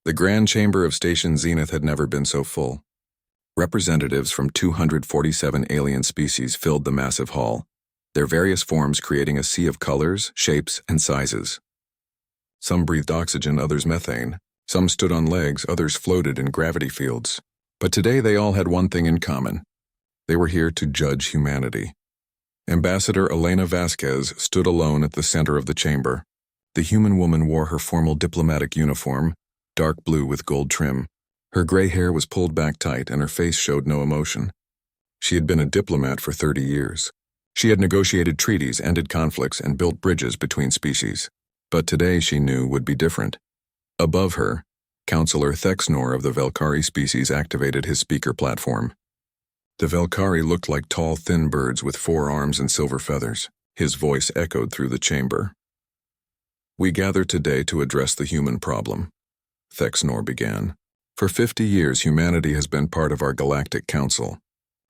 The grand chamber of Station Zenith had never been so full. Representatives from 247 alien species filled the massive hall, their various forms creating a sea of colors, shapes, and sizes. Some breathed oxygen, others methane. Some stood on legs, others floated in gravity fields. But today they all had one thing in common. They were here to judge humanity. Ambassador Elena Vasquez stood alone at the center of the chamber. The human woman wore her formal diplomatic uniform, dark blue with gold trim. Her gray hair was pulled back tight and her face showed no emotion. She had been a diplomat for 30 years. She had negotiated treaties, ended conflicts, and built bridges between species. But today she knew would be different. Above her, Counselor Thexnor of the Velkari species activated his speaker platform. The Velkari looked like tall, thin birds with 4 arms and silver feathers. His voice echoed through the chamber. "We gather today to address the human problem," Thexnor began. "For 50 years, humanity has been part of our Galactic Council.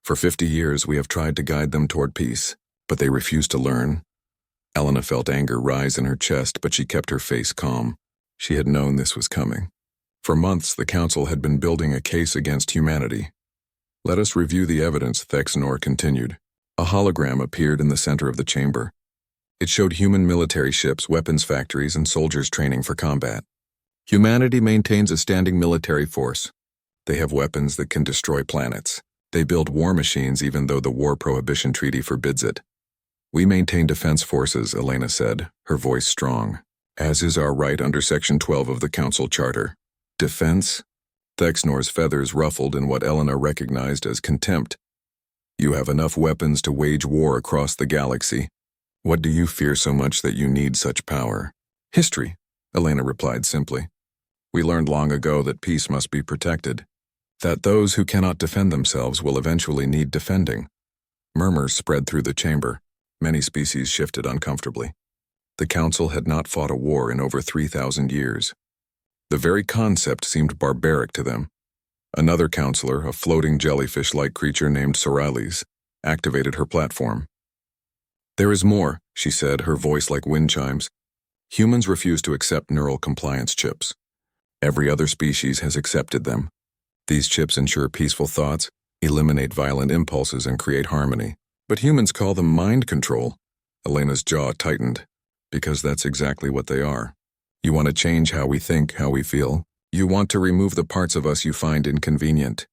For 50 years, we have tried to guide them toward peace, but they refuse to learn." Elena felt anger rise in her chest, but she kept her face calm. She had known this was coming. For months, the Council had been building a case against humanity. "Let us review the evidence," Thexnor continued. A hologram appeared in the center of the chamber. It showed human military ships, weapons factories, and soldiers training for combat. Humanity maintains a standing military force. They have weapons that can destroy planets. They build war machines even though the War Prohibition Treaty forbids it. "We maintain defense forces," Elena said, her voice strong, "as is our right under Section 12 of the Council Charter." "Defense?" Thexnor's feathers ruffled in what Elena recognized as contempt. "You have enough weapons to wage war across the galaxy. What do you fear so much that you need such power?" "History," Elena replied simply. "We learned long ago that peace must be protected, that those who cannot defend themselves will eventually need defending." Murmurs spread through the chamber. Many species shifted uncomfortably. The Council had not fought a war in over 3,000 years. The very concept seemed barbaric to them. Another counselor, a floating jellyfish-like creature named Sorales, activated her platform. "There is more," she said, her voice like wind chimes. "Humans refuse to accept neural compliance chips. Every other species has accepted them. These chips ensure peaceful thoughts, eliminate violent impulses, and create harmony. But humans call them mind control." Elena's jaw tightened. "Because that's exactly what they are. You want to change how we think, how we feel. You want to remove the parts of us you find inconvenient."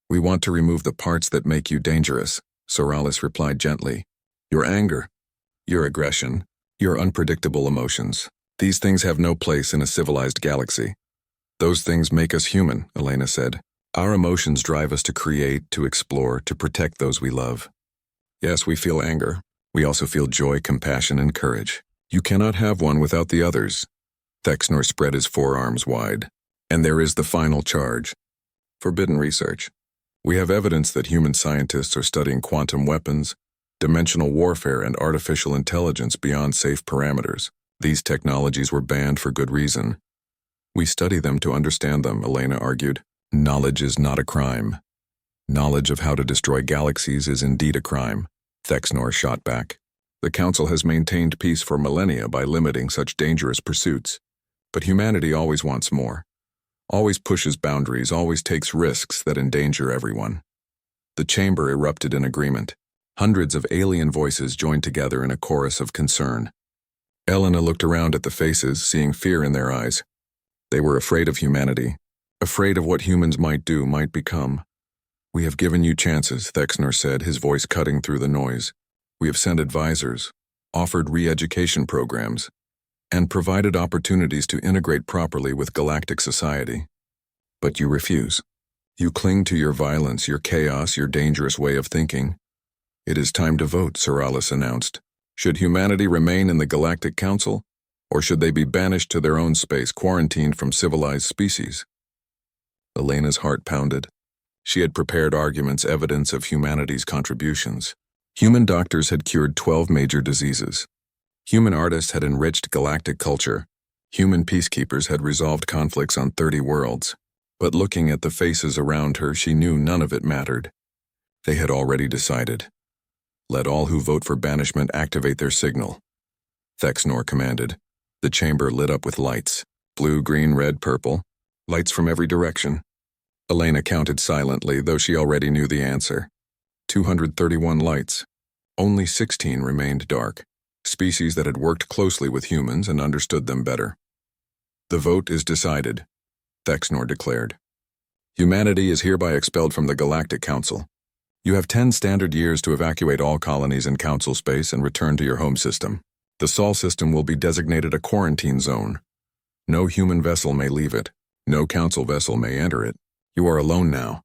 "We want to remove the parts that make you dangerous," Sorales replied gently. "Your anger, your aggression, your unpredictable emotions. These things have no place in a civilized galaxy." "Those things make us human," Elena said. "Our emotions drive us to create, to explore, to protect those we love. Yes, we feel anger. We also feel joy, compassion, and courage. You cannot have one without the others." Thexnor spread his forearms wide. "And there is the final charge. Forbidden research. We have evidence that human scientists are studying quantum weapons, dimensional warfare, and artificial intelligence beyond safe parameters. These technologies were banned for good reason. We study them to understand them," Elena argued. "Knowledge is not a crime. Knowledge of how to destroy galaxies is indeed a crime," Thexnor shot back. "The Council has maintained peace for millennia by limiting such dangerous pursuits. But humanity always wants more. Always pushes boundaries, always takes risks that endanger everyone." The chamber erupted in agreement. Hundreds of alien voices joined together in a chorus of concern. Elena looked around at the faces, seeing fear in their eyes. They were afraid of humanity, afraid of what humans might do, might become. "We have given you chances," Thexnor said, his voice cutting through the noise. "We have sent advisors, offered re-education programs, and provided opportunities to integrate properly with galactic society. But you refuse. You cling to your violence, your chaos, your dangerous way of thinking." "It is time to vote," Sorales announced. "Should humanity remain in the Galactic Council, or should they be banished to their own space, quarantined from civilized species?" Elena's heart pounded. She had prepared arguments, evidence of humanity's contributions. Human doctors had cured 12 major diseases. Human artists had enriched galactic culture. Human peacekeepers had resolved conflicts on 30 worlds. But looking at the faces around her, she knew none of it mattered. They had already decided. "Let all who vote for banishment activate their signal," Thexnor commanded. The chamber lit up with lights. Blue, green, red, purple. Lights from every direction. Elena counted silently, though she already knew the answer. 231 lights. Only 16 remained dark, species that had worked closely with humans and understood them better. The vote is decided, Thexnor declared. Humanity is hereby expelled from the Galactic Council. You have 10 standard years to evacuate all colonies in Council space and return to your home system. The Sol system will be designated a quarantine zone. No human vessel may leave it. No Council vessel may enter it. You are alone now.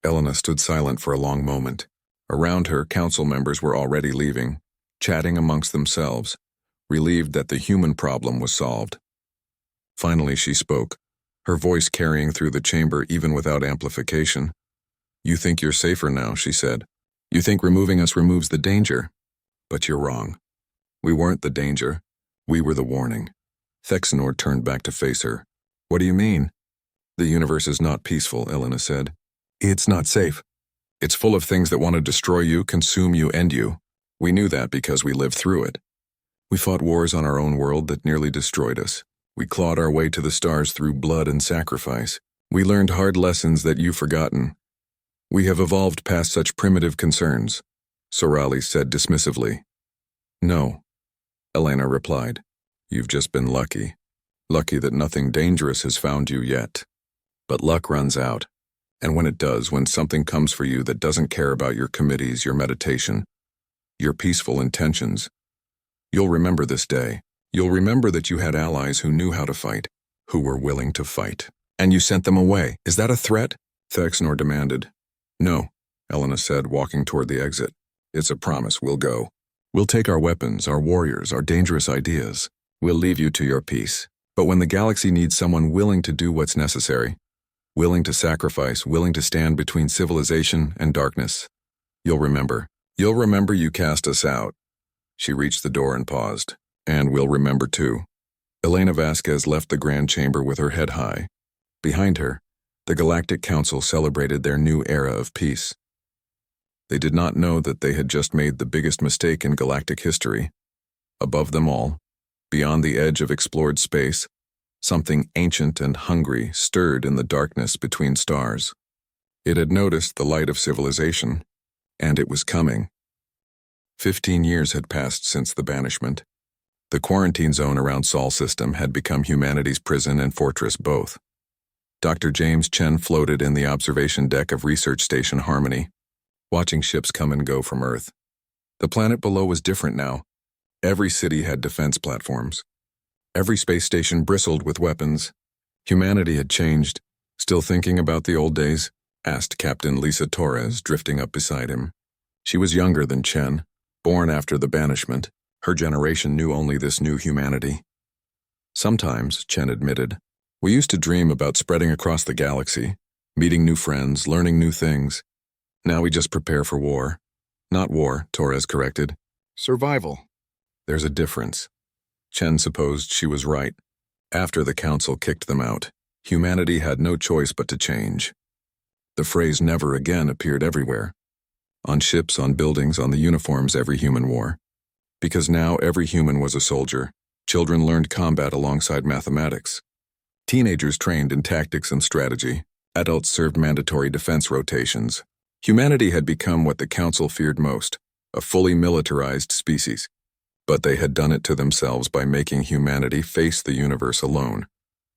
Elena stood silent for a long moment. Around her, Council members were already leaving, chatting amongst themselves, relieved that the human problem was solved. Finally she spoke, her voice carrying through the chamber even without amplification. You think you're safer now, she said. You think removing us removes the danger. But you're wrong. We weren't the danger. We were the warning. Thexnor turned back to face her. What do you mean? The universe is not peaceful, Elena said. It's not safe. It's full of things that want to destroy you, consume you, end you. We knew that because we lived through it. We fought wars on our own world that nearly destroyed us. We clawed our way to the stars through blood and sacrifice. We learned hard lessons that you've forgotten. We have evolved past such primitive concerns, Sorali said dismissively. No, Elena replied. You've just been lucky. Lucky that nothing dangerous has found you yet. But luck runs out. And when it does, when something comes for you that doesn't care about your committees, your meditation, your peaceful intentions, you'll remember this day. You'll remember that you had allies who knew how to fight, who were willing to fight. And you sent them away. Is that a threat? Thexnor demanded. No, Elena said, walking toward the exit. It's a promise. We'll go. We'll take our weapons, our warriors, our dangerous ideas. We'll leave you to your peace. But when the galaxy needs someone willing to do what's necessary, willing to sacrifice, willing to stand between civilization and darkness, you'll remember. You'll remember you cast us out. She reached the door and paused. And we'll remember too. Elena Vasquez left the Grand Chamber with her head high. Behind her, the Galactic Council celebrated their new era of peace. They did not know that they had just made the biggest mistake in galactic history. Above them all, beyond the edge of explored space, something ancient and hungry stirred in the darkness between stars. It had noticed the light of civilization, and it was coming. 15 years had passed since the banishment. The quarantine zone around Sol system had become humanity's prison and fortress both. Dr. James Chen floated in the observation deck of Research Station Harmony, watching ships come and go from Earth. The planet below was different now. Every city had defense platforms. Every space station bristled with weapons. Humanity had changed. Still thinking about the old days? Asked Captain Lisa Torres, drifting up beside him. She was younger than Chen, born after the banishment. Her generation knew only this new humanity. Sometimes, Chen admitted, we used to dream about spreading across the galaxy, meeting new friends, learning new things. Now we just prepare for war. Not war, Torres corrected. Survival. There's a difference. Chen supposed she was right. After the council kicked them out, humanity had no choice but to change. The phrase never again appeared everywhere. On ships, on buildings, on the uniforms every human wore. Because now every human was a soldier. Children learned combat alongside mathematics. Teenagers trained in tactics and strategy. Adults served mandatory defense rotations. Humanity had become what the Council feared most, a fully militarized species. But they had done it to themselves by making humanity face the universe alone.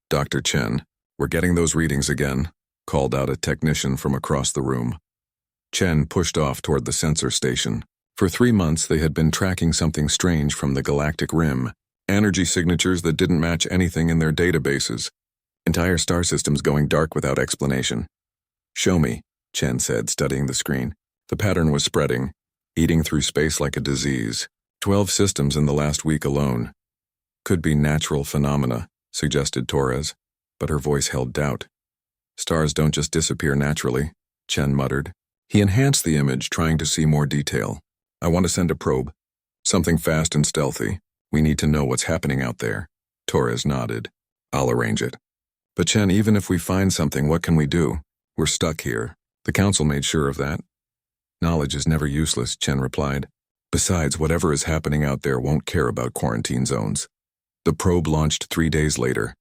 Dr. Chen, we're getting those readings again, called out a technician from across the room. Chen pushed off toward the sensor station. For 3 months they had been tracking something strange from the galactic rim, energy signatures that didn't match anything in their databases. Entire star systems going dark without explanation. Show me, Chen said, studying the screen. The pattern was spreading, eating through space like a disease. 12 systems in the last week alone. Could be natural phenomena, suggested Torres, but her voice held doubt. Stars don't just disappear naturally, Chen muttered. He enhanced the image, trying to see more detail. I want to send a probe. Something fast and stealthy. We need to know what's happening out there. Torres nodded. I'll arrange it. But Chen, even if we find something, what can we do? We're stuck here. The council made sure of that. Knowledge is never useless, Chen replied. Besides, whatever is happening out there won't care about quarantine zones. The probe launched 3 days later.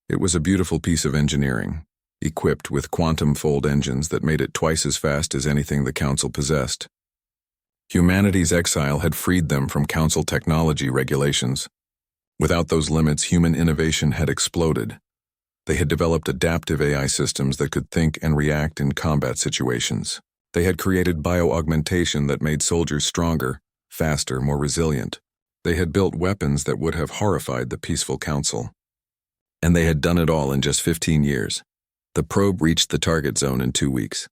It was a beautiful piece of engineering, equipped with quantum fold engines that made it twice as fast as anything the Council possessed. Humanity's exile had freed them from Council technology regulations. Without those limits, human innovation had exploded. They had developed adaptive AI systems that could think and react in combat situations. They had created bio-augmentation that made soldiers stronger, faster, more resilient. They had built weapons that would have horrified the peaceful Council. And they had done it all in just 15 years. The probe reached the target zone in 2 weeks.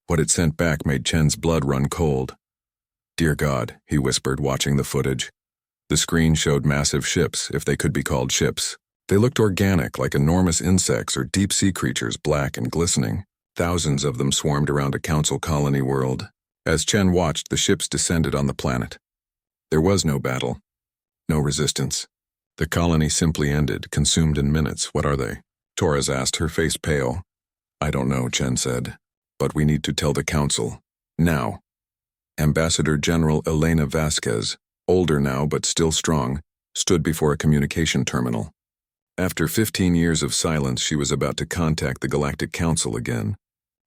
What it sent back made Chen's blood run cold. "Dear God," he whispered, watching the footage. The screen showed massive ships, if they could be called ships. They looked organic, like enormous insects or deep-sea creatures, black and glistening. Thousands of them swarmed around a Council colony world. As Chen watched, the ships descended on the planet. There was no battle, no resistance. The colony simply ended, consumed in minutes. "What are they?" Torres asked, her face pale. "I don't know," Chen said. "But we need to tell the Council. Now." Ambassador General Elena Vasquez, older now but still strong, stood before a communication terminal. After 15 years of silence, she was about to contact the Galactic Council again.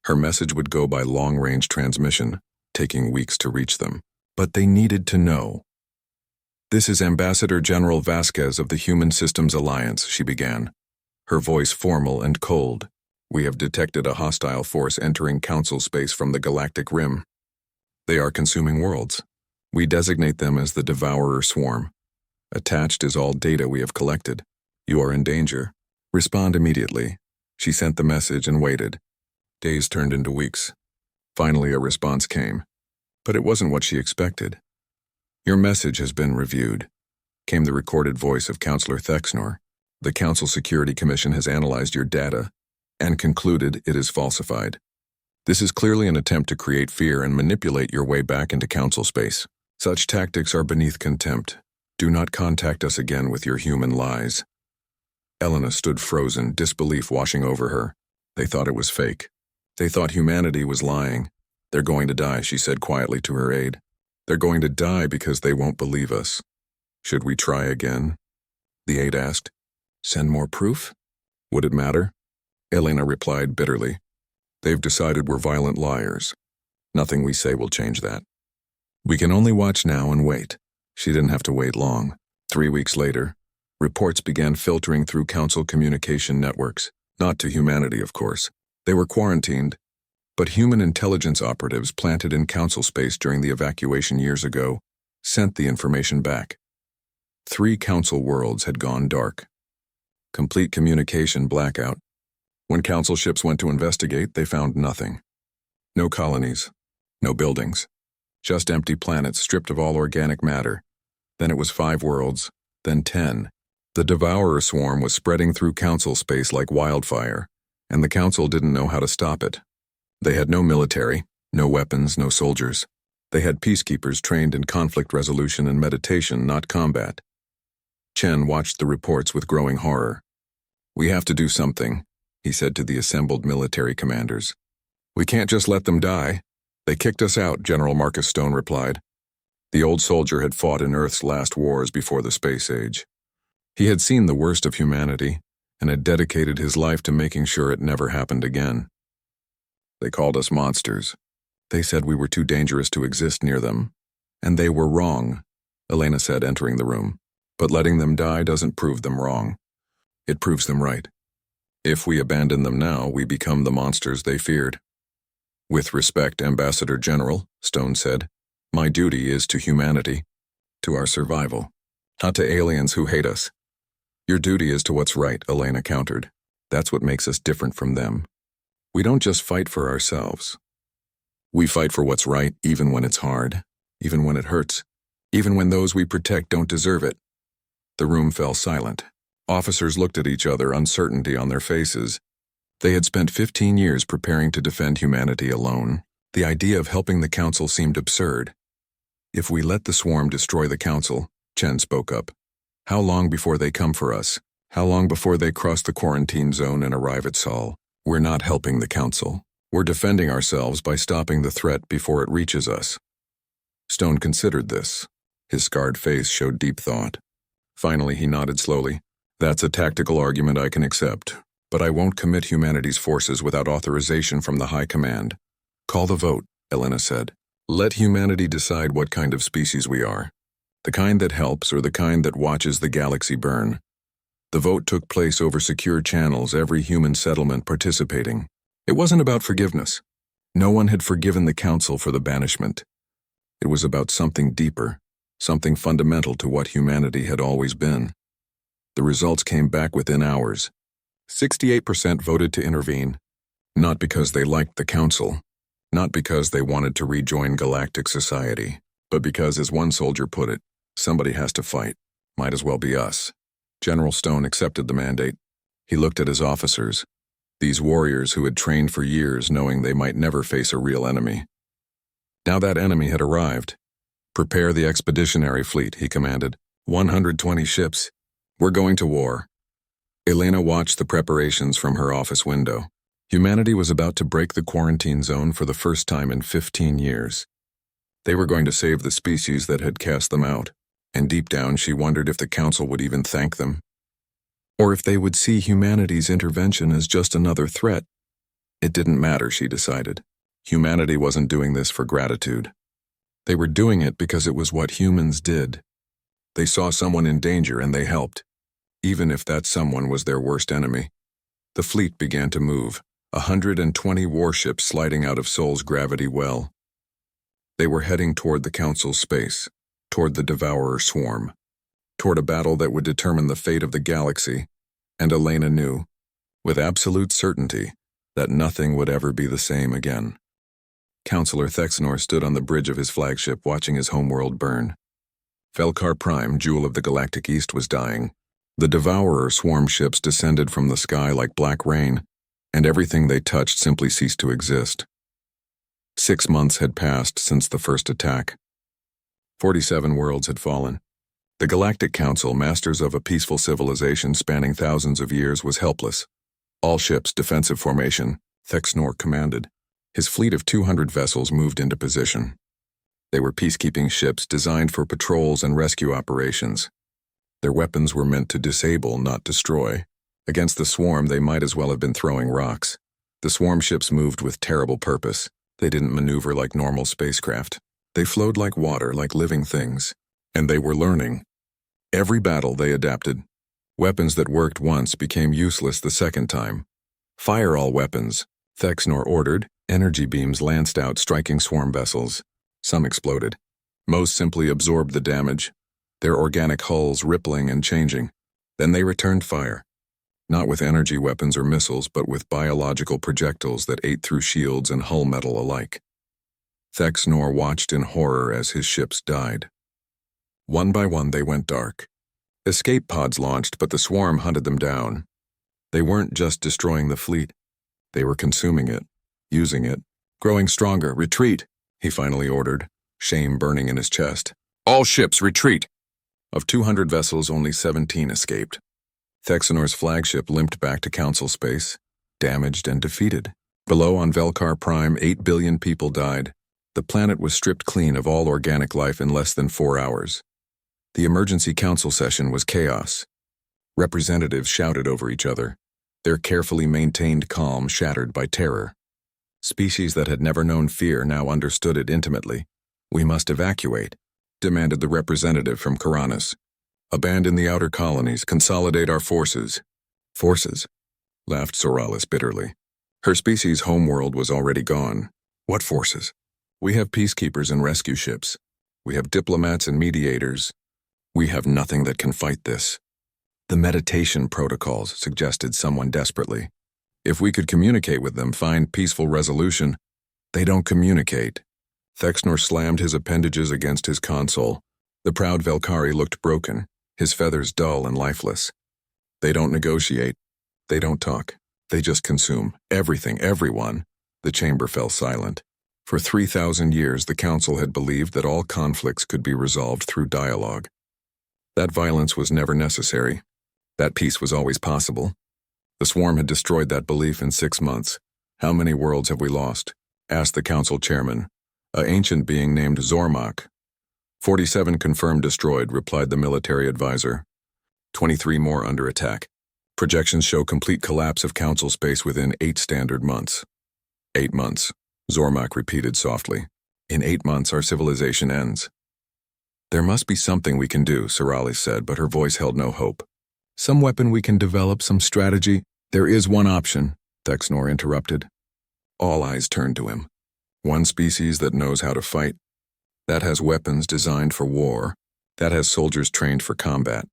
Her message would go by long-range transmission, taking weeks to reach them. But they needed to know. "This is Ambassador General Vasquez of the Human Systems Alliance," she began, her voice formal and cold. "We have detected a hostile force entering Council space from the Galactic Rim. They are consuming worlds. We designate them as the Devourer Swarm. Attached is all data we have collected. You are in danger. Respond immediately." She sent the message and waited. Days turned into weeks. Finally, a response came. But it wasn't what she expected. "Your message has been reviewed," came the recorded voice of Counselor Thexnor. "The Council Security Commission has analyzed your data and concluded it is falsified. This is clearly an attempt to create fear and manipulate your way back into Council space. Such tactics are beneath contempt. Do not contact us again with your human lies." Elena stood frozen, disbelief washing over her. They thought it was fake. They thought humanity was lying. "They're going to die," she said quietly to her aide. "They're going to die because they won't believe us." "Should we try again?" the aide asked. "Send more proof? Would it matter?" Elena replied bitterly. "They've decided we're violent liars. Nothing we say will change that. We can only watch now and wait." She didn't have to wait long. 3 weeks later, reports began filtering through Council communication networks. Not to humanity, of course. They were quarantined. But human intelligence operatives planted in Council space during the evacuation years ago sent the information back. 3 Council worlds had gone dark. Complete communication blackout. When Council ships went to investigate, they found nothing. No colonies. No buildings. Just empty planets stripped of all organic matter. Then it was 5 worlds, then 10. The Devourer Swarm was spreading through Council space like wildfire, and the Council didn't know how to stop it. They had no military, no weapons, no soldiers. They had peacekeepers trained in conflict resolution and meditation, not combat. Chen watched the reports with growing horror. "We have to do something," he said to the assembled military commanders. "We can't just let them die." "They kicked us out," General Marcus Stone replied. The old soldier had fought in Earth's last wars before the space age. He had seen the worst of humanity and had dedicated his life to making sure it never happened again. "They called us monsters. They said we were too dangerous to exist near them. And they were wrong," Elena said, entering the room. "But letting them die doesn't prove them wrong. It proves them right. If we abandon them now, we become the monsters they feared." "With respect, Ambassador General," Stone said, "my duty is to humanity, to our survival, not to aliens who hate us." "Your duty is to what's right," Elena countered. "That's what makes us different from them. We don't just fight for ourselves. We fight for what's right even when it's hard, even when it hurts, even when those we protect don't deserve it." The room fell silent. Officers looked at each other, uncertainty on their faces. They had spent 15 years preparing to defend humanity alone. The idea of helping the Council seemed absurd. "If we let the swarm destroy the Council," Chen spoke up, "how long before they come for us? How long before they cross the quarantine zone and arrive at Sol? We're not helping the Council. We're defending ourselves by stopping the threat before it reaches us." Stone considered this. His scarred face showed deep thought. Finally, he nodded slowly. That's a tactical argument I can accept, but I won't commit humanity's forces without authorization from the High Command. Call the vote, Elena said. Let humanity decide what kind of species we are. The kind that helps or the kind that watches the galaxy burn. The vote took place over secure channels, every human settlement participating. It wasn't about forgiveness. No one had forgiven the Council for the banishment. It was about something deeper, something fundamental to what humanity had always been. The results came back within hours. 68% voted to intervene, not because they liked the Council, not because they wanted to rejoin galactic society, but because, as one soldier put it, somebody has to fight. Might as well be us. General Stone accepted the mandate. He looked at his officers, these warriors who had trained for years knowing they might never face a real enemy. Now that enemy had arrived. Prepare the expeditionary fleet, he commanded. 120 ships. We're going to war. Elena watched the preparations from her office window. Humanity was about to break the quarantine zone for the first time in 15 years. They were going to save the species that had cast them out, and deep down she wondered if the Council would even thank them. Or if they would see humanity's intervention as just another threat. It didn't matter, she decided. Humanity wasn't doing this for gratitude. They were doing it because it was what humans did. They saw someone in danger and they helped, even if that someone was their worst enemy. The fleet began to move, 120 warships sliding out of Sol's gravity well. They were heading toward the Council's space, toward the Devourer swarm, toward a battle that would determine the fate of the galaxy, and Elena knew, with absolute certainty, that nothing would ever be the same again. Counselor Thexnor stood on the bridge of his flagship watching his homeworld burn. Velkar Prime, jewel of the Galactic East, was dying. The Devourer swarm ships descended from the sky like black rain, and everything they touched simply ceased to exist. 6 months had passed since the first attack. 47 worlds had fallen. The Galactic Council, masters of a peaceful civilization spanning thousands of years, was helpless. All ships, defensive formation, Thexnor commanded. His fleet of 200 vessels moved into position. They were peacekeeping ships designed for patrols and rescue operations. Their weapons were meant to disable, not destroy. Against the swarm, they might as well have been throwing rocks. The swarm ships moved with terrible purpose. They didn't maneuver like normal spacecraft. They flowed like water, like living things. And they were learning. Every battle they adapted. Weapons that worked once became useless the second time. Fire all weapons, Thexnor ordered. Energy beams lanced out, striking swarm vessels. Some exploded. Most simply absorbed the damage, their organic hulls rippling and changing. Then they returned fire. Not with energy weapons or missiles, but with biological projectiles that ate through shields and hull metal alike. Thexnor watched in horror as his ships died. One by one they went dark. Escape pods launched, but the swarm hunted them down. They weren't just destroying the fleet. They were consuming it, using it, growing stronger. Retreat, he finally ordered, shame burning in his chest. All ships, retreat! Of 200 vessels, only 17 escaped. Thexnor's flagship limped back to Council space, damaged and defeated. Below on Velkar Prime, 8 billion people died. The planet was stripped clean of all organic life in less than 4 hours. The emergency council session was chaos. Representatives shouted over each other, their carefully maintained calm shattered by terror. Species that had never known fear now understood it intimately. We must evacuate, demanded the representative from Karanis. Abandon the outer colonies, consolidate our forces. Forces? Laughed Soralis bitterly. Her species' homeworld was already gone. What forces? We have peacekeepers and rescue ships. We have diplomats and mediators. We have nothing that can fight this. The meditation protocols, suggested someone desperately. If we could communicate with them, find peaceful resolution. They don't communicate. Thexnor slammed his appendages against his console. The proud Velkari looked broken, his feathers dull and lifeless. They don't negotiate. They don't talk. They just consume. Everything, everyone. The chamber fell silent. For 3,000 years, the Council had believed that all conflicts could be resolved through dialogue. That violence was never necessary. That peace was always possible. The swarm had destroyed that belief in 6 months. How many worlds have we lost? Asked the Council chairman, an ancient being named Zormak. 47 confirmed destroyed, replied the military advisor. 23 more under attack. Projections show complete collapse of Council space within 8 standard months. 8 months, Zormak repeated softly. In 8 months, our civilization ends. There must be something we can do, Sorali said, but her voice held no hope. Some weapon we can develop, some strategy. There is one option, Thexnor interrupted. All eyes turned to him. One species that knows how to fight. That has weapons designed for war. That has soldiers trained for combat.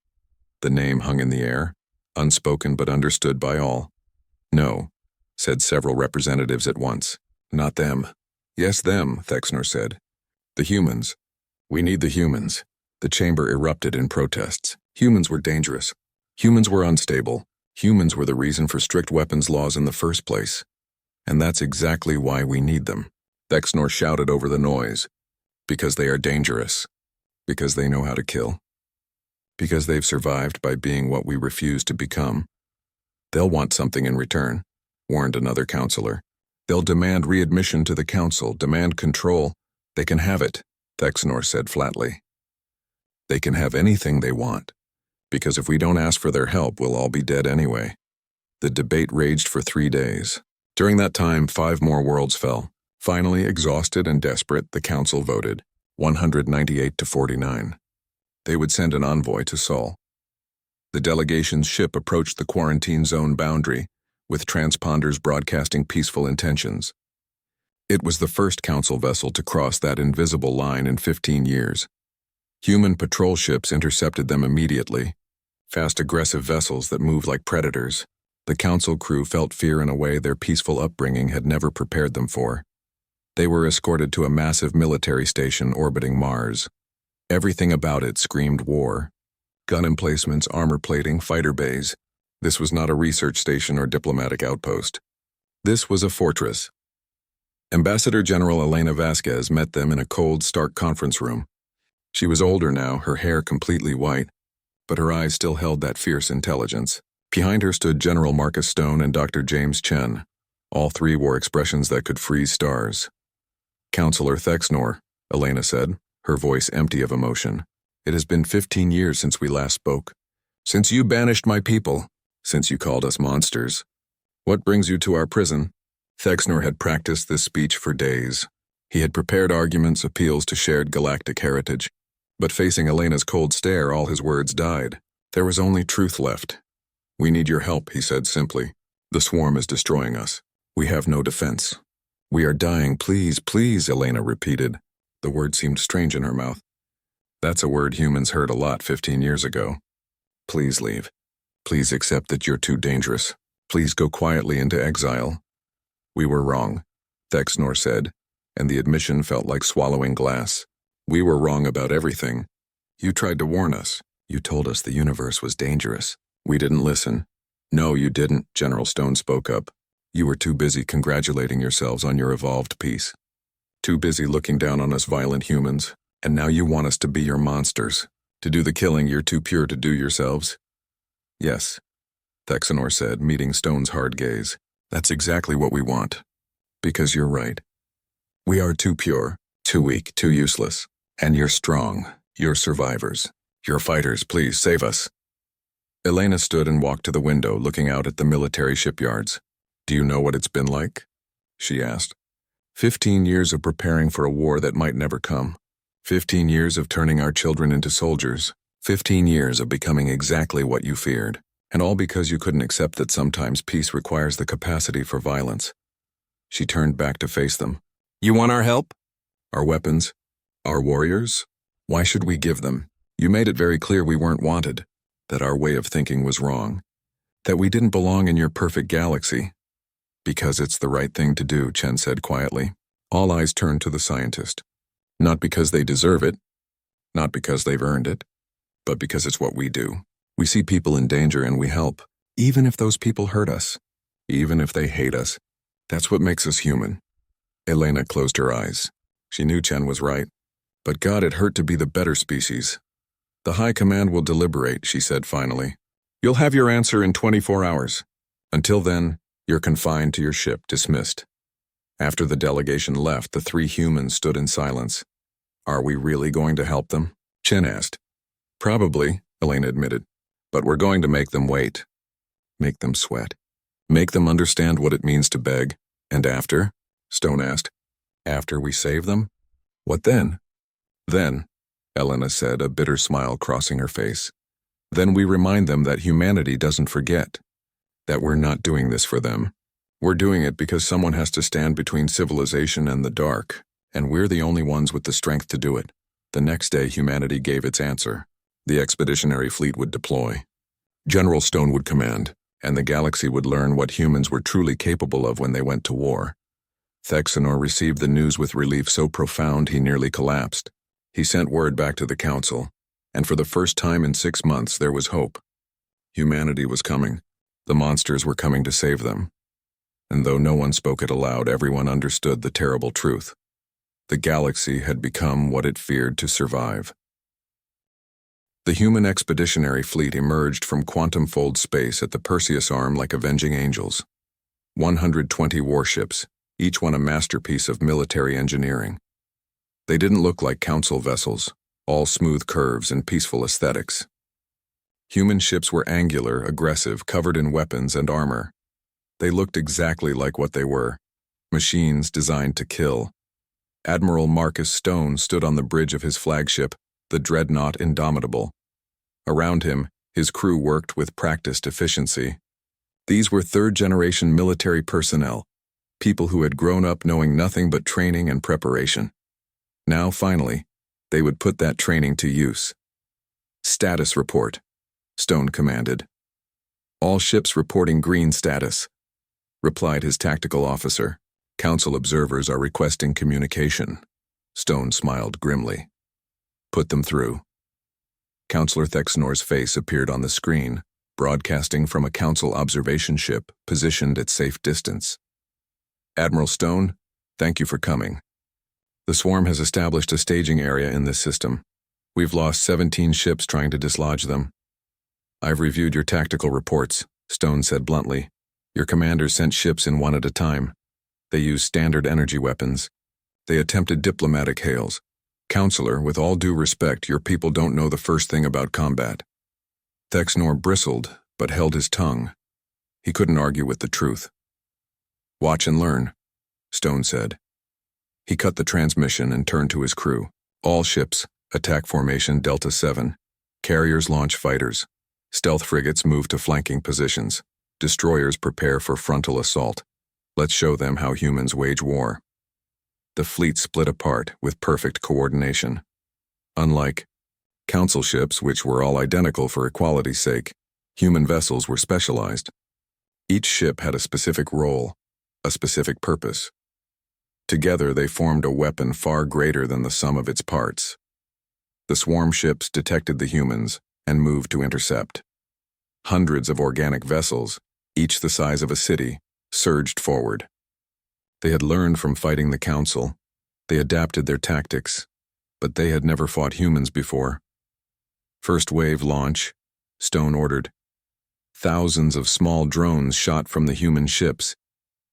The name hung in the air, unspoken but understood by all. No, said several representatives at once. Not them. Yes, them, Thexnor said. The humans. We need the humans. The chamber erupted in protests. Humans were dangerous. Humans were unstable. Humans were the reason for strict weapons laws in the first place. And that's exactly why we need them. Thexnor shouted over the noise. Because they are dangerous. Because they know how to kill. Because they've survived by being what we refuse to become. They'll want something in return, warned another counselor. They'll demand readmission to the council, demand control. They can have it, Thexnor said flatly. They can have anything they want, because if we don't ask for their help, we'll all be dead anyway. The debate raged for 3 days. During that time, 5 more worlds fell. Finally, exhausted and desperate, the council voted, 198 to 49. They would send an envoy to Sol. The delegation's ship approached the quarantine zone boundary, with transponders broadcasting peaceful intentions. It was the first council vessel to cross that invisible line in 15 years. Human patrol ships intercepted them immediately, fast aggressive vessels that moved like predators. The council crew felt fear in a way their peaceful upbringing had never prepared them for. They were escorted to a massive military station orbiting Mars. Everything about it screamed war. Gun emplacements, armor plating, fighter bays. This was not a research station or diplomatic outpost. This was a fortress. Ambassador General Elena Vasquez met them in a cold, stark conference room. She was older now, her hair completely white, but her eyes still held that fierce intelligence. Behind her stood General Marcus Stone and Dr. James Chen. All 3 wore expressions that could freeze stars. Counselor Thexnor, Elena said, her voice empty of emotion. It has been 15 years since we last spoke. Since you banished my people. Since you called us monsters. What brings you to our prison? Thexnor had practiced this speech for days. He had prepared arguments, appeals to shared galactic heritage. But facing Elena's cold stare, all his words died. There was only truth left. We need your help, he said simply. The swarm is destroying us. We have no defense. We are dying, please, please, Elena repeated. The word seemed strange in her mouth. That's a word humans heard a lot 15 years ago. Please leave. Please accept that you're too dangerous. Please go quietly into exile. We were wrong, Thexnor said, and the admission felt like swallowing glass. We were wrong about everything. You tried to warn us. You told us the universe was dangerous. We didn't listen. No, you didn't, General Stone spoke up. You were too busy congratulating yourselves on your evolved peace. Too busy looking down on us violent humans, and now you want us to be your monsters. To do the killing you're too pure to do yourselves? Yes, Thexnor said, meeting Stone's hard gaze. That's exactly what we want. Because you're right. We are too pure, too weak, too useless. And you're strong. You're survivors. You're fighters, please save us. Elena stood and walked to the window, looking out at the military shipyards. Do you know what it's been like? She asked. 15 years of preparing for a war that might never come. 15 years of turning our children into soldiers. 15 years of becoming exactly what you feared. And all because you couldn't accept that sometimes peace requires the capacity for violence. She turned back to face them. You want our help? Our weapons? Our warriors? Why should we give them? You made it very clear we weren't wanted. That our way of thinking was wrong. That we didn't belong in your perfect galaxy. Because it's the right thing to do, Chen said quietly. All eyes turned to the scientist. Not because they deserve it. Not because they've earned it. But because it's what we do. We see people in danger and we help. Even if those people hurt us. Even if they hate us. That's what makes us human. Elena closed her eyes. She knew Chen was right. But God, it hurt to be the better species. The High Command will deliberate, she said finally. You'll have your answer in 24 hours. Until then, you're confined to your ship, dismissed. After the delegation left, the 3 humans stood in silence. Are we really going to help them? Chen asked. Probably, Elena admitted. But we're going to make them wait. Make them sweat. Make them understand what it means to beg. And after? Stone asked. After we save them? What then? Then, Elena said, a bitter smile crossing her face. Then we remind them that humanity doesn't forget. That we're not doing this for them. We're doing it because someone has to stand between civilization and the dark, and we're the only ones with the strength to do it. The next day, humanity gave its answer. The expeditionary fleet would deploy. General Stone would command, and the galaxy would learn what humans were truly capable of when they went to war. Thexanor received the news with relief so profound he nearly collapsed. He sent word back to the council, and for the first time in 6 months there was hope. Humanity was coming. The monsters were coming to save them. And though no one spoke it aloud, everyone understood the terrible truth. The galaxy had become what it feared to survive. The human expeditionary fleet emerged from quantum-fold space at the Perseus Arm like avenging angels. 120 warships, each one a masterpiece of military engineering. They didn't look like council vessels, all smooth curves and peaceful aesthetics. Human ships were angular, aggressive, covered in weapons and armor. They looked exactly like what they were, machines designed to kill. Admiral Marcus Stone stood on the bridge of his flagship, the dreadnought Indomitable. Around him, his crew worked with practiced efficiency. These were third-generation military personnel, people who had grown up knowing nothing but training and preparation. Now, finally, they would put that training to use. Status report, Stone commanded. All ships reporting green status, replied his tactical officer. Council observers are requesting communication. Stone smiled grimly. Put them through. Counselor Thexanor's face appeared on the screen, broadcasting from a council observation ship positioned at safe distance. Admiral Stone, thank you for coming. The swarm has established a staging area in this system. We've lost 17 ships trying to dislodge them. I've reviewed your tactical reports, Stone said bluntly. Your commanders sent ships in one at a time. They used standard energy weapons. They attempted diplomatic hails. Counselor, with all due respect, your people don't know the first thing about combat. Thexanor bristled, but held his tongue. He couldn't argue with the truth. Watch and learn, Stone said. He cut the transmission and turned to his crew. All ships, attack formation Delta 7. Carriers launch fighters. Stealth frigates move to flanking positions. Destroyers prepare for frontal assault. Let's show them how humans wage war. The fleet split apart with perfect coordination. Unlike council ships, which were all identical for equality's sake, human vessels were specialized. Each ship had a specific role, a specific purpose. Together they formed a weapon far greater than the sum of its parts. The swarm ships detected the humans and moved to intercept. Hundreds of organic vessels, each the size of a city, surged forward. They had learned from fighting the council. They adapted their tactics, but they had never fought humans before. First wave launch, Stone ordered. Thousands of small drones shot from the human ships.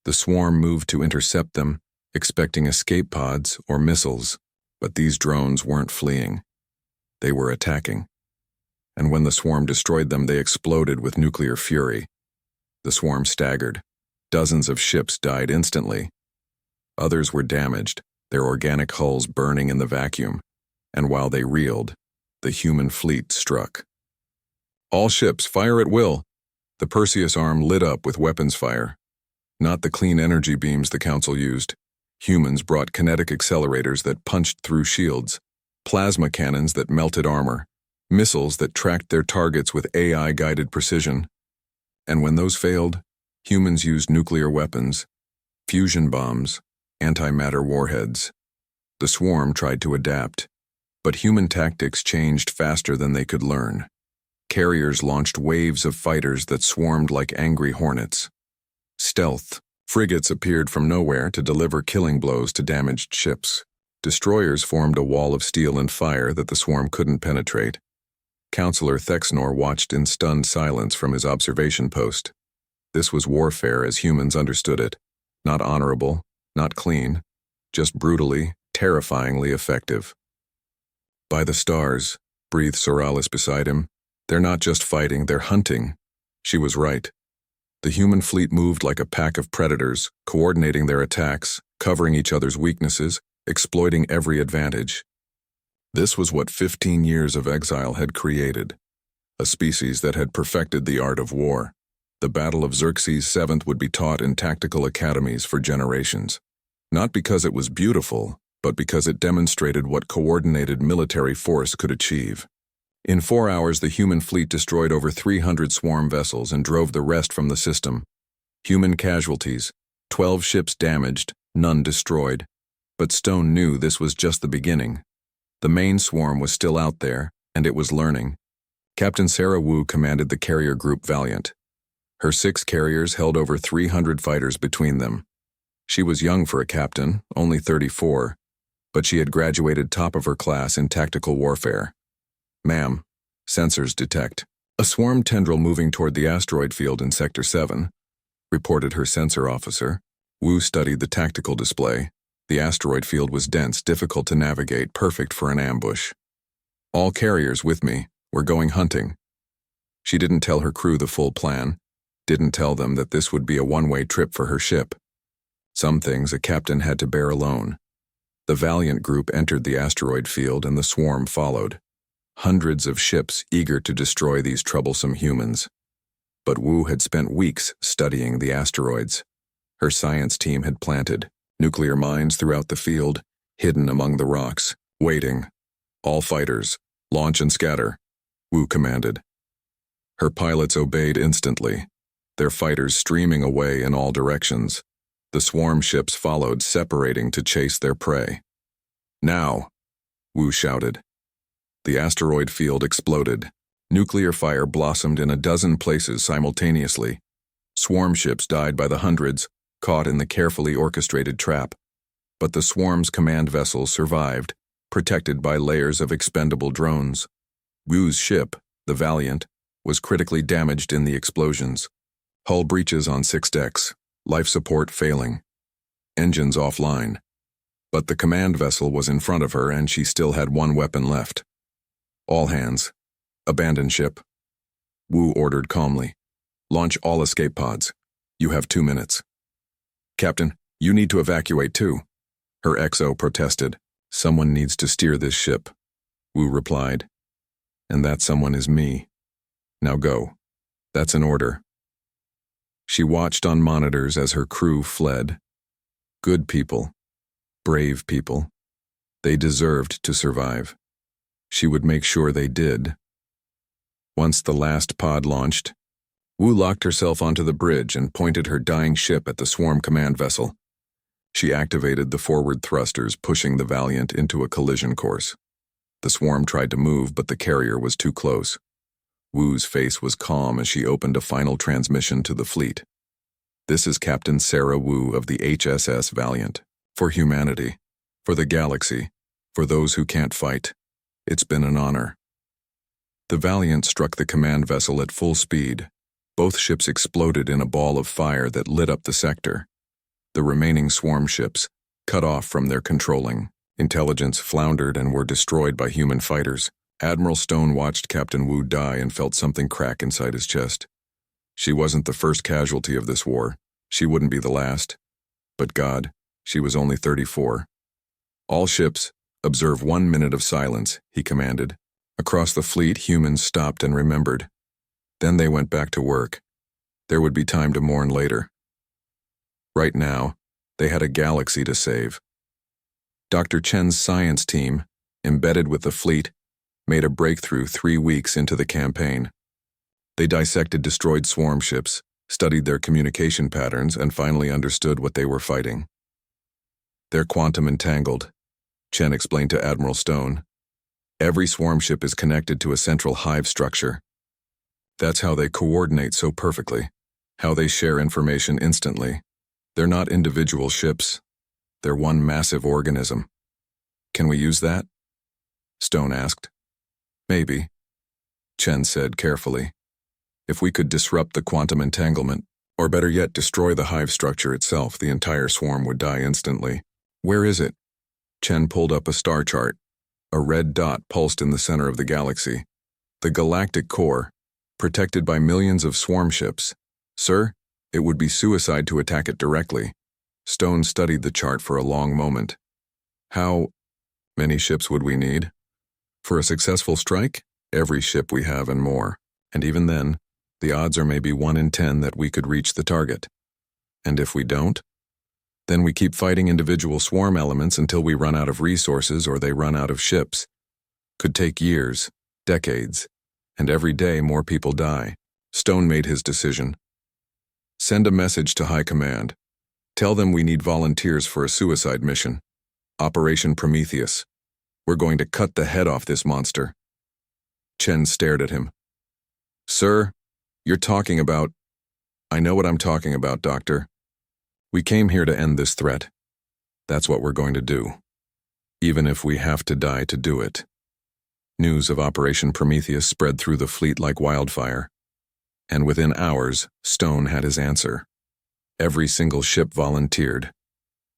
The swarm moved to intercept them, expecting escape pods or missiles, but these drones weren't fleeing. They were attacking. And when the swarm destroyed them, they exploded with nuclear fury. The swarm staggered. Dozens of ships died instantly. Others were damaged, their organic hulls burning in the vacuum, and while they reeled, the human fleet struck. All ships, fire at will. The Perseus Arm lit up with weapons fire. Not the clean energy beams the Council used. Humans brought kinetic accelerators that punched through shields, plasma cannons that melted armor, missiles that tracked their targets with AI-guided precision. And when those failed, humans used nuclear weapons, fusion bombs, antimatter warheads. The swarm tried to adapt, but human tactics changed faster than they could learn. Carriers launched waves of fighters that swarmed like angry hornets. Stealth frigates appeared from nowhere to deliver killing blows to damaged ships. Destroyers formed a wall of steel and fire that the swarm couldn't penetrate. Counselor Thexanor watched in stunned silence from his observation post. This was warfare as humans understood it. Not honorable, not clean, just brutally, terrifyingly effective. By the stars, breathed Soralis beside him, They're not just fighting, they're hunting. She was right. The human fleet moved like a pack of predators, coordinating their attacks, covering each other's weaknesses, exploiting every advantage. This was what 15 years of exile had created. A species that had perfected the art of war. The Battle of Xerxes VII would be taught in tactical academies for generations. Not because it was beautiful, but because it demonstrated what coordinated military force could achieve. In 4 hours, the human fleet destroyed over 300 swarm vessels and drove the rest from the system. Human casualties, 12 ships damaged, none destroyed. But Stone knew this was just the beginning. The main swarm was still out there, and it was learning. Captain Sarah Wu commanded the carrier group Valiant. Her 6 carriers held over 300 fighters between them. She was young for a captain, only 34, but she had graduated top of her class in tactical warfare. "Ma'am, sensors detect a swarm tendril moving toward the asteroid field in Sector 7, reported her sensor officer. Wu studied the tactical display. The asteroid field was dense, difficult to navigate, perfect for an ambush. "All carriers with me. We're going hunting." She didn't tell her crew the full plan, didn't tell them that this would be a one-way trip for her ship. Some things a captain had to bear alone. The Valiant group entered the asteroid field and the swarm followed. Hundreds of ships eager to destroy these troublesome humans. But Wu had spent weeks studying the asteroids. Her science team had planted nuclear mines throughout the field, hidden among the rocks, waiting. "All fighters, launch and scatter," Wu commanded. Her pilots obeyed instantly, their fighters streaming away in all directions. The swarm ships followed, separating to chase their prey. "Now," Wu shouted. The asteroid field exploded. Nuclear fire blossomed in a dozen places simultaneously. Swarm ships died by the hundreds, caught in the carefully orchestrated trap. But the swarm's command vessels survived, protected by layers of expendable drones. Wu's ship, the Valiant, was critically damaged in the explosions. Hull breaches on 6 decks, life support failing. Engines offline. But the command vessel was in front of her and she still had one weapon left. "All hands. Abandon ship." Wu ordered calmly. "Launch all escape pods. You have 2 minutes." "Captain, you need to evacuate too." Her XO protested. "Someone needs to steer this ship," Wu replied. "And that someone is me. Now go. That's an order." She watched on monitors as her crew fled. Good people. Brave people. They deserved to survive. She would make sure they did. Once the last pod launched, Wu locked herself onto the bridge and pointed her dying ship at the swarm command vessel. She activated the forward thrusters, pushing the Valiant into a collision course. The swarm tried to move, but the carrier was too close. Wu's face was calm as she opened a final transmission to the fleet. "This is Captain Sarah Wu of the HSS Valiant. For humanity, for the galaxy, for those who can't fight. It's been an honor." The Valiant struck the command vessel at full speed. Both ships exploded in a ball of fire that lit up the sector. The remaining swarm ships, cut off from their controlling intelligence, floundered and were destroyed by human fighters. Admiral Stone watched Captain Wu die and felt something crack inside his chest. She wasn't the first casualty of this war. She wouldn't be the last. But God, she was only 34. "All ships, observe 1 minute of silence," he commanded. Across the fleet, humans stopped and remembered. Then they went back to work. There would be time to mourn later. Right now, they had a galaxy to save. Dr. Chen's science team, embedded with the fleet, made a breakthrough 3 weeks into the campaign. They dissected destroyed swarm ships, studied their communication patterns, and finally understood what they were fighting. "They're quantum entangled," Chen explained to Admiral Stone. "Every swarm ship is connected to a central hive structure. That's how they coordinate so perfectly, how they share information instantly. They're not individual ships. They're one massive organism." "Can we use that?" Stone asked. "Maybe," Chen said carefully. "If we could disrupt the quantum entanglement, or better yet, destroy the hive structure itself, the entire swarm would die instantly." "Where is it?" Chen pulled up a star chart. A red dot pulsed in the center of the galaxy. The Galactic Core, protected by millions of swarm ships. Sir, it would be suicide to attack it directly. Stone studied the chart for a long moment. How many ships would we need? For a successful strike, every ship we have and more. And even then, the odds are maybe 1 in 10 that we could reach the target. And if we don't, then we keep fighting individual swarm elements until we run out of resources or they run out of ships. Could take years, decades, and every day more people die. Stone made his decision. Send a message to High Command. Tell them we need volunteers for a suicide mission. Operation Prometheus. We're going to cut the head off this monster. Chen stared at him. Sir, you're talking about... I know what I'm talking about, Doctor. We came here to end this threat. That's what we're going to do. Even if we have to die to do it. News of Operation Prometheus spread through the fleet like wildfire. And within hours, Stone had his answer. Every single ship volunteered.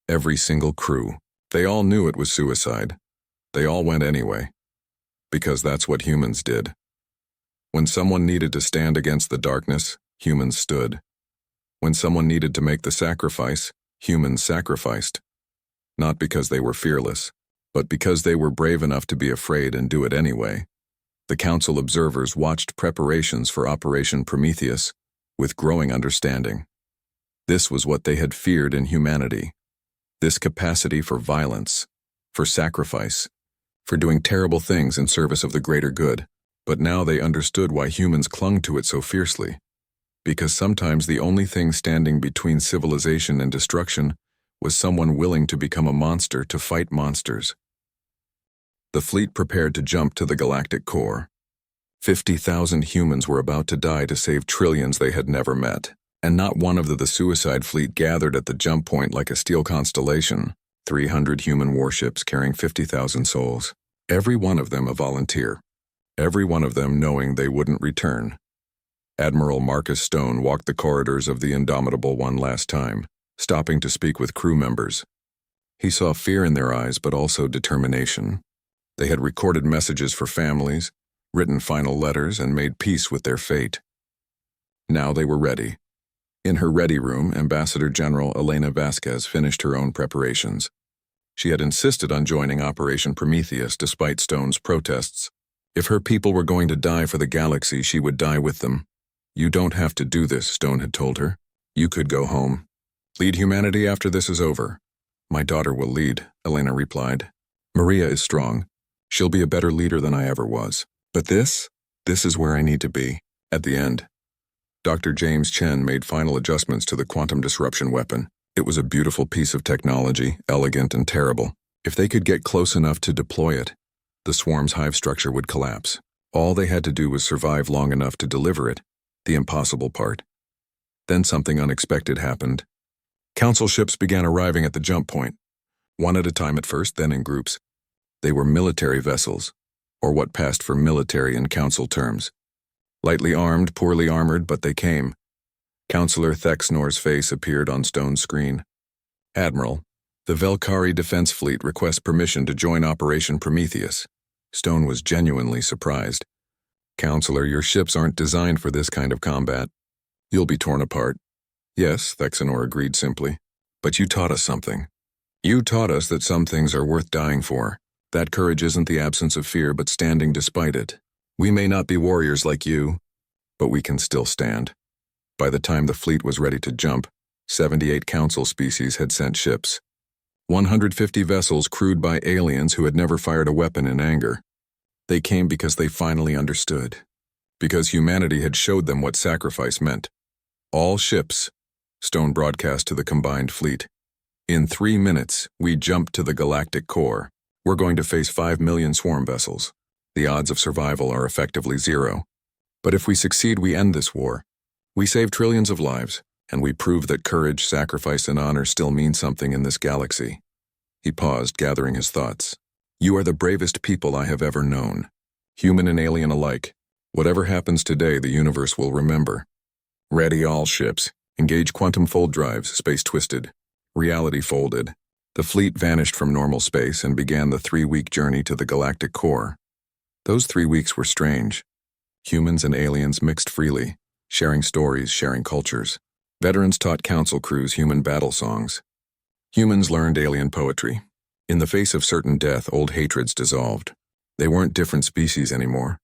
Every single crew. They all knew it was suicide. They all went anyway. Because that's what humans did. When someone needed to stand against the darkness, humans stood. When someone needed to make the sacrifice, humans sacrificed. Not because they were fearless, but because they were brave enough to be afraid and do it anyway. The Council observers watched preparations for Operation Prometheus with growing understanding. This was what they had feared in humanity. This capacity for violence, for sacrifice, for doing terrible things in service of the greater good. But now they understood why humans clung to it so fiercely. Because sometimes the only thing standing between civilization and destruction was someone willing to become a monster to fight monsters. The fleet prepared to jump to the Galactic Core. 50,000 humans were about to die to save trillions they had never met. And not one of the suicide fleet gathered at the jump point like a steel constellation. 300 human warships carrying 50,000 souls. Every one of them a volunteer. Every one of them knowing they wouldn't return. Admiral Marcus Stone walked the corridors of the Indomitable one last time, stopping to speak with crew members. He saw fear in their eyes, but also determination. They had recorded messages for families, written final letters, and made peace with their fate. Now they were ready. In her ready room, Ambassador General Elena Vasquez finished her own preparations. She had insisted on joining Operation Prometheus despite Stone's protests. If her people were going to die for the galaxy, she would die with them. You don't have to do this, Stone had told her. You could go home. Lead humanity after this is over. My daughter will lead, Elena replied. Maria is strong. She'll be a better leader than I ever was. But this is where I need to be, at the end. Dr. James Chen made final adjustments to the quantum disruption weapon. It was a beautiful piece of technology, elegant and terrible. If they could get close enough to deploy it, the swarm's hive structure would collapse. All they had to do was survive long enough to deliver it, the impossible part. Then something unexpected happened. Council ships began arriving at the jump point, one at a time at first, then in groups. They were military vessels, or what passed for military in Council terms. Lightly armed, poorly armored, but they came. Counselor Thexnor's face appeared on Stone's screen. Admiral, the Velkari Defense Fleet requests permission to join Operation Prometheus. Stone was genuinely surprised. Counselor, your ships aren't designed for this kind of combat. You'll be torn apart. Yes, Thexnor agreed simply. But you taught us something. You taught us that some things are worth dying for. That courage isn't the absence of fear, but standing despite it. We may not be warriors like you, but we can still stand. By the time the fleet was ready to jump, 78 Council species had sent ships. 150 vessels crewed by aliens who had never fired a weapon in anger. They came because they finally understood. Because humanity had showed them what sacrifice meant. All ships, Stone broadcast to the combined fleet. In 3 minutes, we jumped to the Galactic Core. We're going to face 5 million swarm vessels. The odds of survival are effectively 0. But if we succeed, we end this war. We save trillions of lives, and we prove that courage, sacrifice, and honor still mean something in this galaxy. He paused, gathering his thoughts. You are the bravest people I have ever known. Human and alien alike. Whatever happens today, the universe will remember. Ready all ships. Engage quantum fold drives, space twisted. Reality folded. The fleet vanished from normal space and began the 3-week journey to the Galactic Core. Those 3 weeks were strange. Humans and aliens mixed freely, sharing stories, sharing cultures. Veterans taught council crews human battle songs. Humans learned alien poetry. In the face of certain death, old hatreds dissolved. They weren't different species anymore.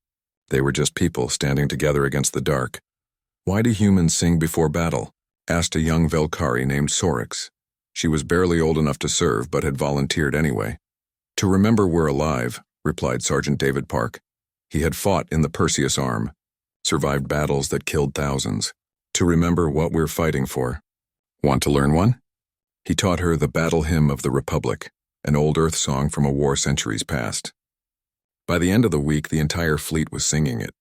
They were just people standing together against the dark. "Why do humans sing before battle?" asked a young Velkari named Sorix. She was barely old enough to serve, but had volunteered anyway. "To remember we're alive," replied Sergeant David Park. He had fought in the Perseus Arm, survived battles that killed thousands. "To remember what we're fighting for." "Want to learn one?" He taught her the Battle Hymn of the Republic, an old Earth song from a war centuries past. By the end of the week, the entire fleet was singing it.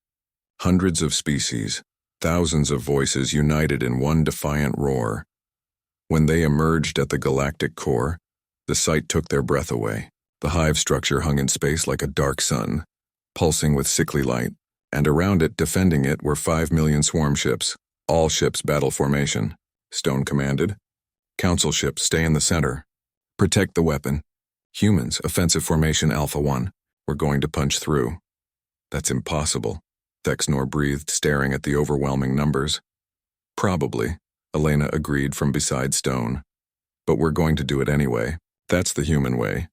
Hundreds of species, thousands of voices united in one defiant roar. When they emerged at the galactic core, the sight took their breath away. The hive structure hung in space like a dark sun, pulsing with sickly light, and around it, defending it, were 5 million swarm ships, all ships battle formation. Stone commanded. "Council ships, stay in the center. Protect the weapon. Humans, offensive formation Alpha 1. We're going to punch through." "That's impossible," Thexnor breathed, staring at the overwhelming numbers. "Probably," Elena agreed from beside Stone. "But we're going to do it anyway. That's the human way."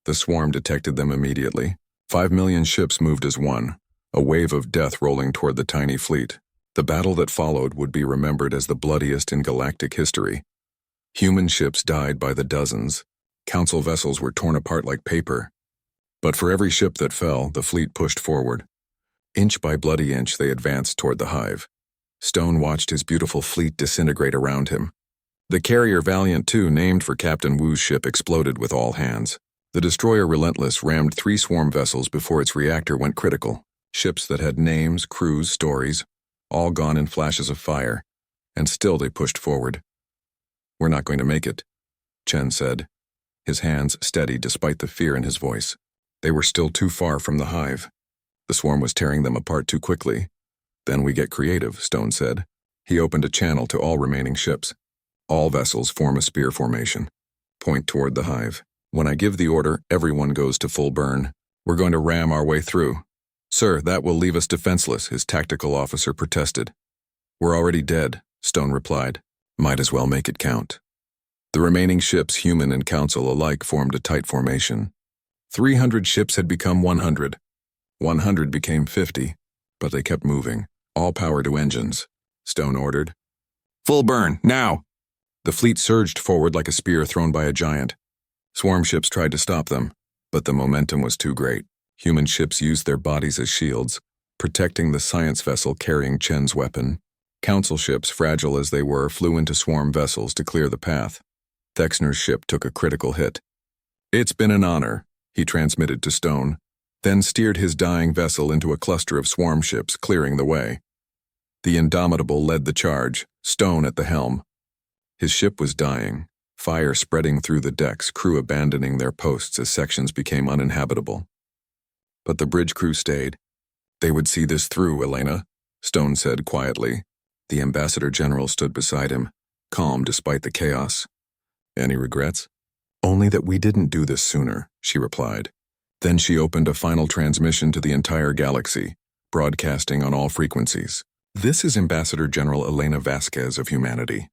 The swarm detected them immediately. 5 million ships moved as one, a wave of death rolling toward the tiny fleet. The battle that followed would be remembered as the bloodiest in galactic history. Human ships died by the dozens. Council vessels were torn apart like paper. But for every ship that fell, the fleet pushed forward. Inch by bloody inch, they advanced toward the hive. Stone watched his beautiful fleet disintegrate around him. The carrier Valiant II, named for Captain Wu's ship, exploded with all hands. The destroyer Relentless rammed 3 swarm vessels before its reactor went critical. Ships that had names, crews, stories, all gone in flashes of fire. And still they pushed forward. "We're not going to make it," Chen said, his hands steady despite the fear in his voice. They were still too far from the hive. The swarm was tearing them apart too quickly. "Then we get creative," Stone said. He opened a channel to all remaining ships. "All vessels form a spear formation. Point toward the hive. When I give the order, everyone goes to full burn. We're going to ram our way through." "Sir, that will leave us defenseless," his tactical officer protested. "We're already dead," Stone replied. "Might as well make it count." The remaining ships, human and council alike, formed a tight formation. 300 ships had become 100. 100 became 50, but they kept moving. "All power to engines," Stone ordered. "Full burn, now!" The fleet surged forward like a spear thrown by a giant. Swarm ships tried to stop them, but the momentum was too great. Human ships used their bodies as shields, protecting the science vessel carrying Chen's weapon. Council ships, fragile as they were, flew into swarm vessels to clear the path. Thexner's ship took a critical hit. "It's been an honor," he transmitted to Stone, then steered his dying vessel into a cluster of swarm ships, clearing the way. The Indomitable led the charge, Stone at the helm. His ship was dying, fire spreading through the decks, crew abandoning their posts as sections became uninhabitable. But the bridge crew stayed. "They would see this through, Elena," Stone said quietly. The Ambassador General stood beside him, calm despite the chaos. "Any regrets?" "Only that we didn't do this sooner," she replied. Then she opened a final transmission to the entire galaxy, broadcasting on all frequencies. "This is Ambassador General Elena Vasquez of humanity.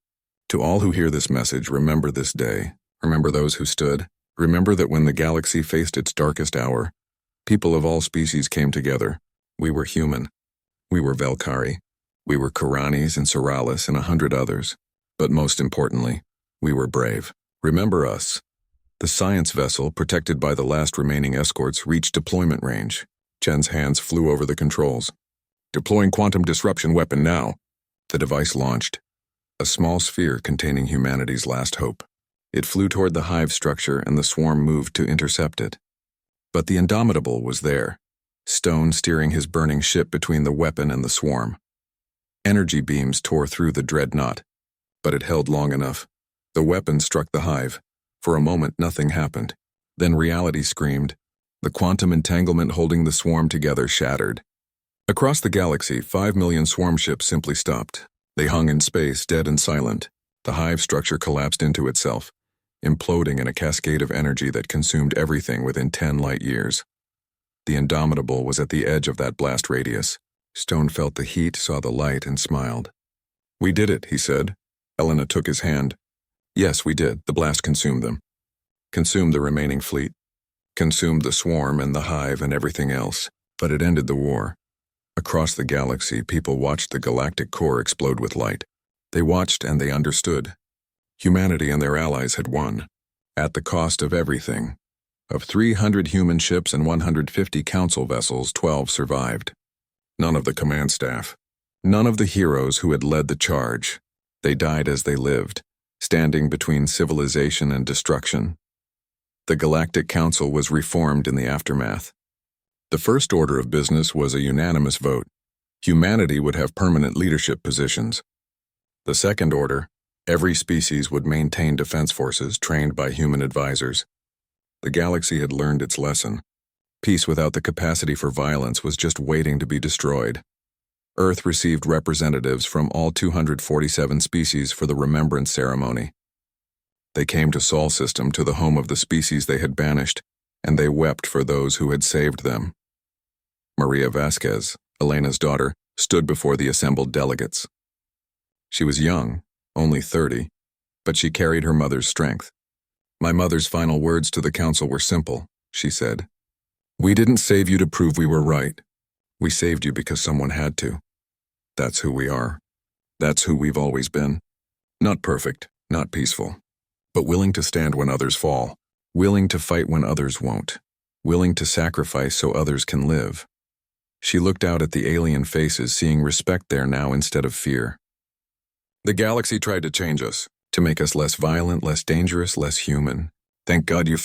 To all who hear this message, remember this day. Remember those who stood. Remember that when the galaxy faced its darkest hour, people of all species came together. We were human. We were Velkari. We were Kuranis and Seralis and 100 others. But most importantly, we were brave. Remember us." The science vessel, protected by the last remaining escorts, reached deployment range. Chen's hands flew over the controls. "Deploying quantum disruption weapon now." The device launched, a small sphere containing humanity's last hope. It flew toward the hive structure and the swarm moved to intercept it. But the Indomitable was there, Stone steering his burning ship between the weapon and the swarm. Energy beams tore through the dreadnought, but it held long enough. The weapon struck the hive. For a moment, nothing happened. Then reality screamed. The quantum entanglement holding the swarm together shattered. Across the galaxy, 5 million swarm ships simply stopped. They hung in space, dead and silent. The hive structure collapsed into itself, imploding in a cascade of energy that consumed everything within 10 light years. The Indomitable was at the edge of that blast radius, Stone felt the heat, saw the light, and smiled. "We did it," he said. Elena took his hand. "Yes, we did. The blast consumed them. Consumed the remaining fleet. Consumed the swarm and the hive and everything else. But it ended the war. Across the galaxy, people watched the galactic core explode with light. They watched and they understood. Humanity and their allies had won. At the cost of everything. Of 300 human ships and 150 council vessels, 12 survived. None of the command staff. None of the heroes who had led the charge. They died as they lived, standing between civilization and destruction. The Galactic Council was reformed in the aftermath. The first order of business was a unanimous vote. Humanity would have permanent leadership positions. The second order, every species would maintain defense forces trained by human advisors. The galaxy had learned its lesson. Peace without the capacity for violence was just waiting to be destroyed. Earth received representatives from all 247 species for the remembrance ceremony. They came to Sol System, to the home of the species they had banished, and they wept for those who had saved them. Maria Vasquez, Elena's daughter, stood before the assembled delegates. She was young, only 30, but she carried her mother's strength. "My mother's final words to the council were simple," she said. "We didn't save you to prove we were right. We saved you because someone had to. That's who we are. That's who we've always been. Not perfect, not peaceful, but willing to stand when others fall, willing to fight when others won't, willing to sacrifice so others can live." She looked out at the alien faces, seeing respect there now instead of fear. "The galaxy tried to change us, to make us less violent, less dangerous, less human. Thank God you